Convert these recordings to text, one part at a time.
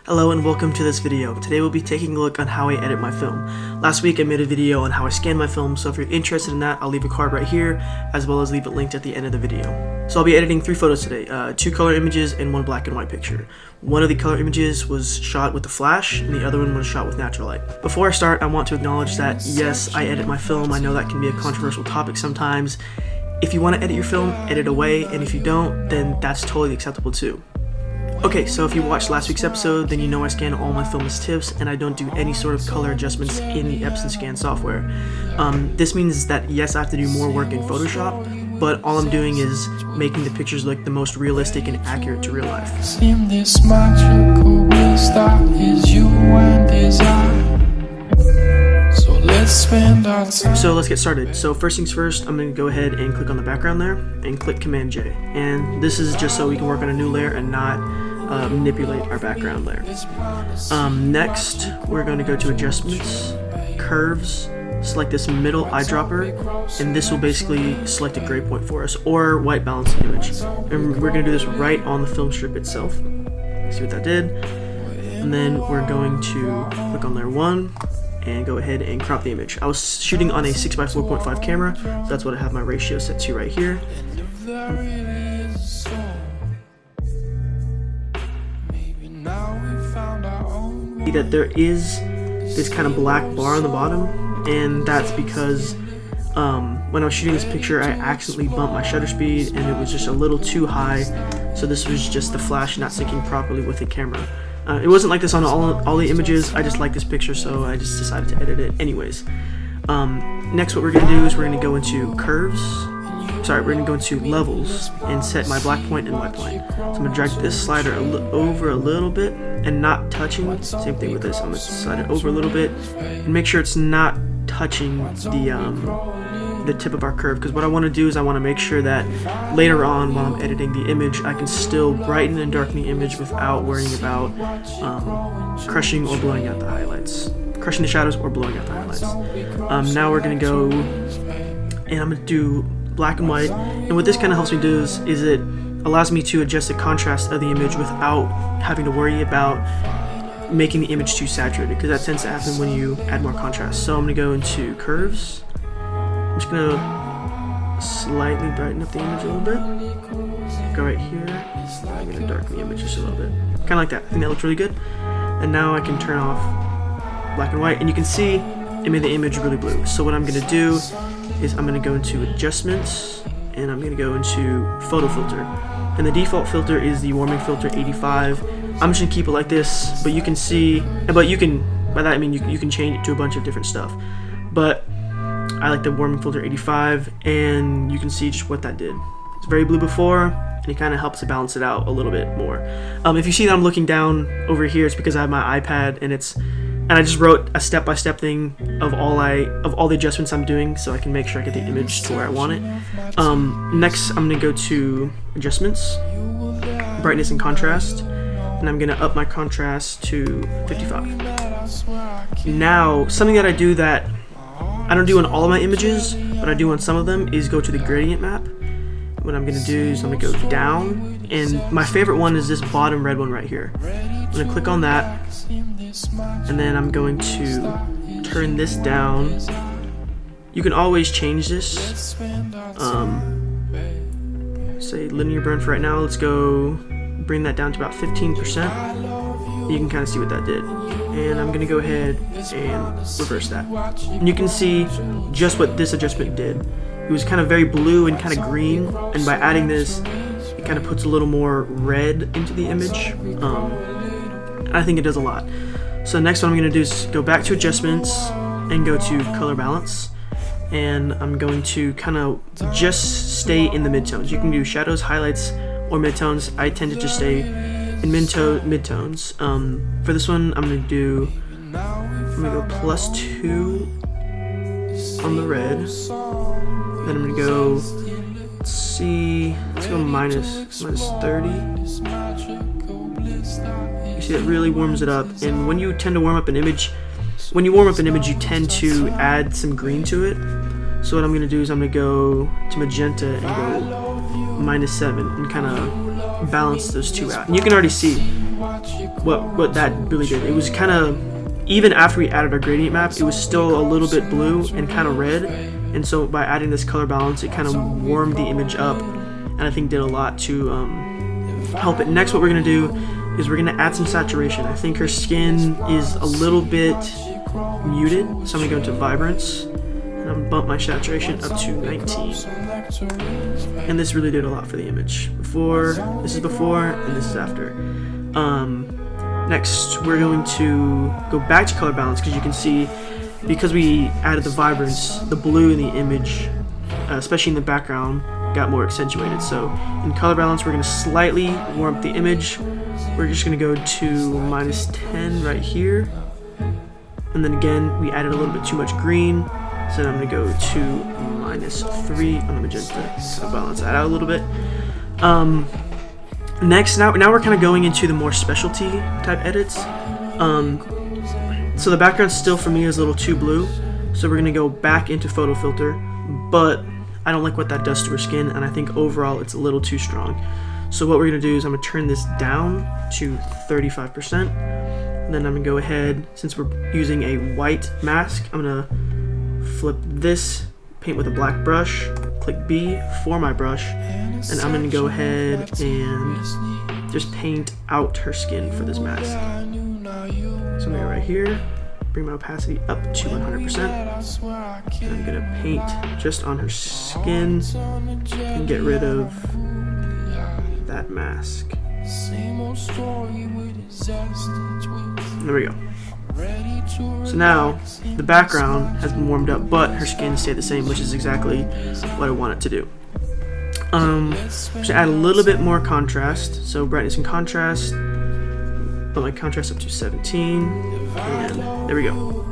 Hello and welcome to this video. Today we'll be taking a look on how I edit my film. Last week I made a video on how I scan my film, so if you're interested in that, I'll leave a card right here, as well as leave it linked at the end of the video. So I'll be editing 3 photos today, 2 color images and 1 black and white picture. One of the color images was shot with the flash, and the other one was shot with natural light. Before I start, I want to acknowledge that yes, I edit my film. I know that can be a controversial topic sometimes. If you want to edit your film, edit away, and if you don't, then that's totally acceptable too. Okay, so if you watched last week's episode, then you know I scan all my film as TIFFs and I don't do any sort of color adjustments in the Epson scan software. This means that yes, I have to do more work in Photoshop, but all I'm doing is making the pictures look the most realistic and accurate to real life. This magical start is you and desire. So let's get started. So first things first, I'm going to go ahead and click on the background there and click Command J. And this is just so we can work on a new layer and not manipulate our background layer. Next, we're going to go to Adjustments, Curves, select this middle eyedropper, and this will basically select a gray point for us, or white balance the image. And we're going to do this right on the film strip itself. See what that did? And then we're going to click on layer 1 and go ahead and crop the image. I was shooting on a 6x4.5 camera, so that's what I have my ratio set to right here. See that there is this kind of black bar on the bottom, and that's because when I was shooting this picture, I accidentally bumped my shutter speed and it was just a little too high, so this was just the flash not syncing properly with the camera. It wasn't like this on all the images. I just like this picture, so I just decided to edit it anyways. Next, what we're going to do is we're going to go into curves. Sorry, we're going to go into levels and set my black point and white point. So I'm going to drag this slider over a little bit and not touching. Same thing with this. I'm going to slide it over a little bit and make sure it's not touching the tip of our curve, because what I want to do is I want to make sure that later on while I'm editing the image, I can still brighten and darken the image without worrying about crushing or blowing out the highlights, crushing the shadows or blowing out the highlights. Now we're going to go and I'm going to do black and white, and what this kind of helps me do is it allows me to adjust the contrast of the image without having to worry about making the image too saturated, because that tends to happen when you add more contrast. So I'm going to go into curves. I'm just going to slightly brighten up the image a little bit. Go right here. I'm going to darken the image just a little bit. Kind of like that. I think that looks really good. And now I can turn off black and white, and you can see it made the image really blue. So what I'm going to do is I'm going to go into Adjustments, and I'm going to go into Photo Filter. And the default filter is the Warming Filter 85. I'm just going to keep it like this, but you can see, by that I mean you can change it to a bunch of different stuff. But I like the Warming Filter 85, and you can see just what that did. It's very blue before, and it kind of helps to balance it out a little bit more. If you see that I'm looking down over here, it's because I have my iPad, and I just wrote a step-by-step thing of all the adjustments I'm doing, so I can make sure I get the image to where I want it. Next, I'm going to go to Adjustments, Brightness and Contrast, and I'm going to up my contrast to 55. Now, something that I do that I don't do on all of my images, but I do on some of them, is go to the gradient map. What I'm going to do is I'm going to go down, and my favorite one is this bottom red one right here. I'm going to click on that, and then I'm going to turn this down. You can always change this. Say linear burn for right now. Let's go bring that down to about 15%. You can kind of see what that did. And I'm going to go ahead and reverse that. And you can see just what this adjustment did. It was kind of very blue and kind of green, and by adding this, it kind of puts a little more red into the image. I think it does a lot. So next what I'm going to do is go back to Adjustments and go to Color Balance. And I'm going to kind of just stay in the midtones. You can do shadows, highlights, or midtones. I tend to just stay in midtones. For this one, I'm gonna go +2 on the red. Then I'm gonna go, let's go minus 30. You see, that really warms it up. And when you tend to warm up an image, you tend to add some green to it. So what I'm gonna do is I'm gonna go to magenta and go -7 and kind of balance those two out. And you can already see what that really did. It was kind of, even after we added our gradient map, it was still a little bit blue and kind of red, and so by adding this color balance, it kind of warmed the image up, and I think did a lot to help it. Next, what we're going to do is we're going to add some saturation. I think her skin is a little bit muted, so I'm going to go into vibrance, and I'm going to bump my saturation up to 19. And this really did a lot for the image. This is before, and this is after. Next, we're going to go back to color balance, because you can see, because we added the vibrance, the blue in the image, especially in the background, got more accentuated. So in color balance, we're going to slightly warm up the image. We're just going to go to -10 right here. And then again, we added a little bit too much green, so I'm going to go to -3 on the magenta to balance that out a little bit. Next, now we're kind of going into the more specialty type edits. So the background still for me is a little too blue, so we're going to go back into photo filter, but I don't like what that does to her skin, and I think overall it's a little too strong. So what we're going to do is I'm going to turn this down to 35%, and then I'm going to go ahead, since we're using a white mask, I'm going to flip this, paint with a black brush, click B for my brush, and I'm going to go ahead and just paint out her skin for this mask. So I'm going to go right here, bring my opacity up to 100%, and I'm going to paint just on her skin and get rid of that mask. There we go. So now the background has been warmed up, but her skin stayed the same, which is exactly what I want it to do. Should add a little bit more contrast, so brightness and contrast. Put my contrast up to 17, and there we go.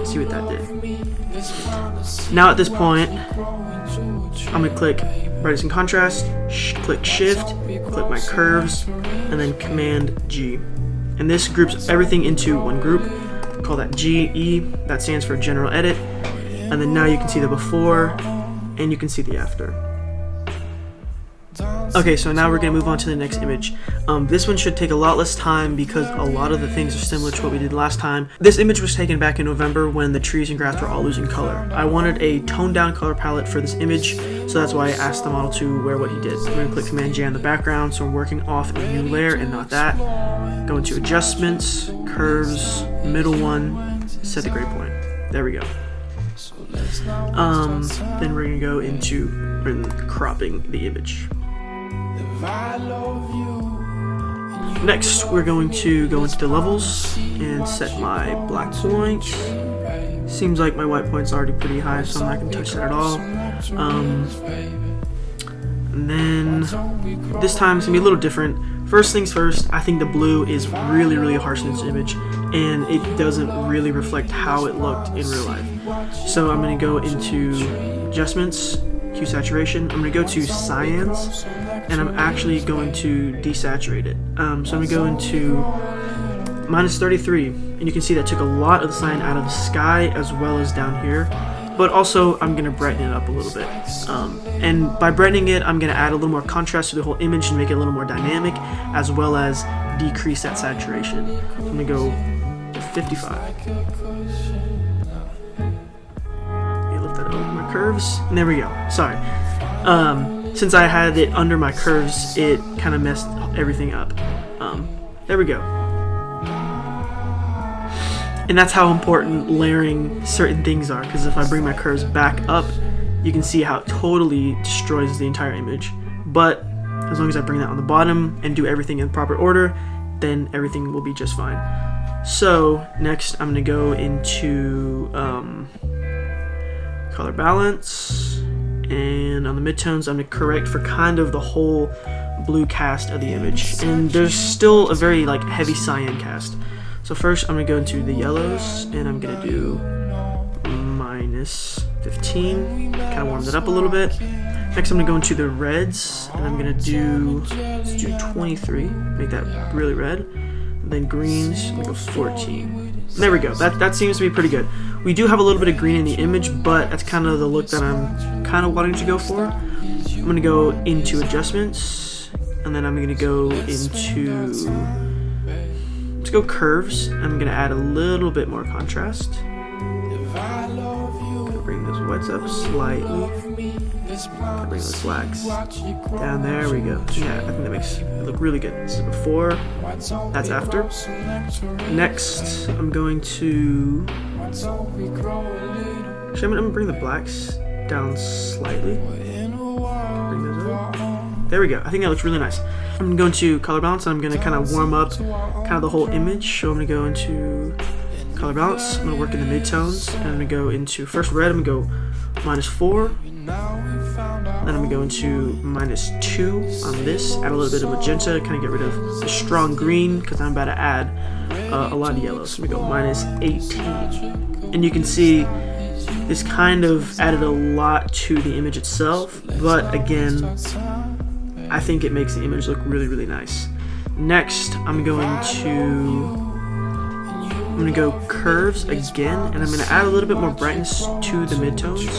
See what that did. Now at this point, I'm gonna click brightness and contrast, click shift, click my curves, and then command G. And this groups everything into one group. Call that GE, that stands for general edit. And then now you can see the before, and you can see the after. Okay, so now we're going to move on to the next image. This one should take a lot less time because a lot of the things are similar to what we did last time. This image was taken back in November when the trees and grass were all losing color. I wanted a toned down color palette for this image, so that's why I asked the model to wear what he did. I'm going to click Command J on the background, so I'm working off a new layer and not that. Go into adjustments, curves, middle one, set the gray point. There we go. Then we're going to go into cropping the image. Next, we're going to go into the levels and set my black point. Seems like my white point's already pretty high, so I'm not going to touch that at all. And then this time it's going to be a little different. First things first, I think the blue is really, really harsh in this image, and it doesn't really reflect how it looked in real life. So I'm going to go into adjustments, hue saturation. I'm going to go to cyans, and I'm actually going to desaturate it. So I'm going to go into -33, and you can see that took a lot of the cyan out of the sky as well as down here. But also I'm going to brighten it up a little bit. And by brightening it, I'm going to add a little more contrast to the whole image and make it a little more dynamic, as well as decrease that saturation. So I'm going to go to 55. Lift that over my curves, and there we go. Sorry. Since I had it under my curves, it kind of messed everything up. There we go. And that's how important layering certain things are, because if I bring my curves back up, you can see how it totally destroys the entire image. But as long as I bring that on the bottom and do everything in proper order, then everything will be just fine. So next I'm going to go into color balance, and on the midtones I'm going to correct for kind of the whole blue cast of the image, and there's still a very heavy cyan cast. So first I'm going to go into the yellows, and I'm going to do -15, kind of warm that up a little bit. Next I'm going to go into the reds, and I'm going to do 23, make that really red. And then greens, I'm going to go 14. There we go, that seems to be pretty good. We do have a little bit of green in the image, but that's kind of the look that I'm kind of wanting to go for. I'm going to go into adjustments, and then I'm going to go into, let's go curves. I'm going to add a little bit more contrast. Bring those whites up slightly. Bring those blacks down. There we go. Yeah, I think that makes it look really good. This is before, that's after. Next, I'm going to, actually I'm going to bring the blacks down slightly. Bring those up. There we go. I think that looks really nice. I'm going to color balance, and I'm going to kind of warm up kind of the whole image. So I'm going to go into color balance. I'm going to work in the midtones, and I'm going to go into first red. I'm going to go -4. Then I'm going to go into -2 on this. Add a little bit of magenta, kind of get rid of the strong green because I'm about to add a lot of yellow. So I'm going to go -18. And you can see this kind of added a lot to the image itself, but again, I think it makes the image look really, really nice. Next, I'm going to go curves again, and I'm going to add a little bit more brightness to the midtones.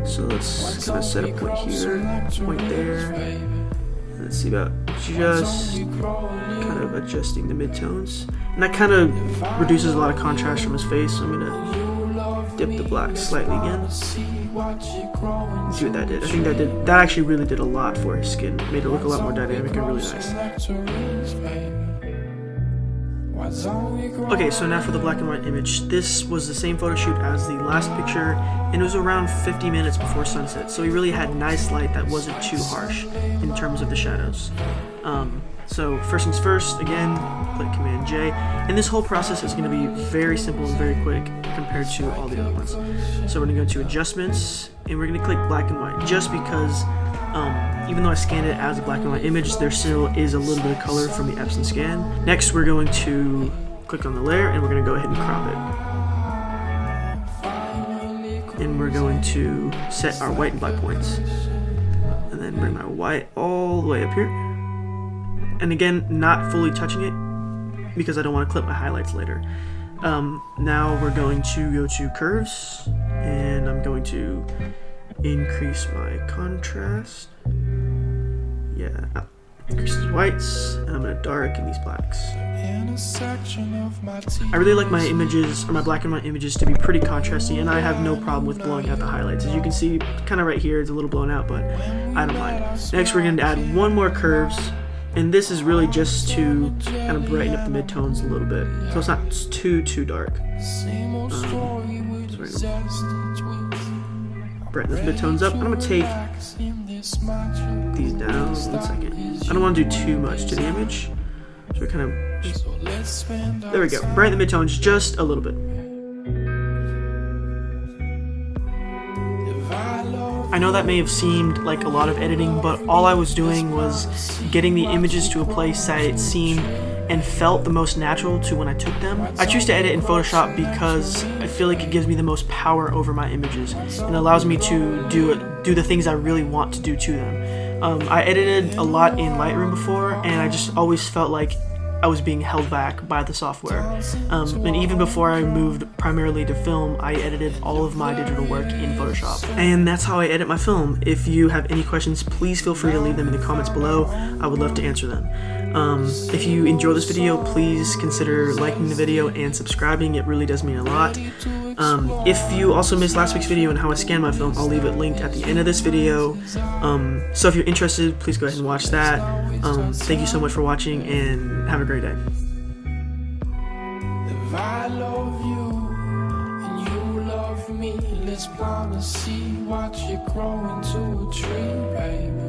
So let's kind of set a point here, point there. Let's see about just kind of adjusting the midtones. And that kind of reduces a lot of contrast from his face, so I'm going to dip the black slightly again. See what that did. I think that actually really did a lot for his skin. Made it look a lot more dynamic and really nice. Okay, so now for the black and white image. This was the same photo shoot as the last picture, and it was around 50 minutes before sunset, so he really had nice light that wasn't too harsh in terms of the shadows. So first things first, again, click Command J, and this whole process is going to be very simple and very quick compared to all the other ones. So we're going to go into adjustments, and we're going to click black and white, just because even though I scanned it as a black and white image, there still is a little bit of color from the Epson scan. Next, we're going to click on the layer, and we're going to go ahead and crop it. And we're going to set our white and black points. And then bring my white all the way up here. And again, not fully touching it, because I don't want to clip my highlights later. Now we're going to go to curves, and I'm going to increase my contrast. Yeah, increase the whites, and I'm going to darken these blacks. I really like my images, or my black and white images, to be pretty contrasty, and I have no problem with blowing out the highlights. As you can see, kind of right here, it's a little blown out, but I don't mind. Next, we're going to add one more curves, and this is really just to kind of brighten up the midtones a little bit, so it's not too dark. Brighten those midtones up, and I'm going to take these down. 1 second. I don't want to do too much to the image, so we kind of there we go. Brighten the midtones just a little bit. I know that may have seemed like a lot of editing, but all I was doing was getting the images to a place that it seemed and felt the most natural to when I took them. I choose to edit in Photoshop because I feel like it gives me the most power over my images and allows me to do the things I really want to do to them. I edited a lot in Lightroom before, and I just always felt like I was being held back by the software. And even before I moved primarily to film, I edited all of my digital work in Photoshop. And that's how I edit my film. If you have any questions, please feel free to leave them in the comments below. I would love to answer them. If you enjoy this video, please consider liking the video and subscribing. It really does mean a lot. If you also missed last week's video on how I scan my film, I'll leave it linked at the end of this video. So if you're interested, please go ahead and watch that. Thank you so much for watching, and have a great day. If I love you and you love me, let's plant a seed, watch it grow into a tree, baby.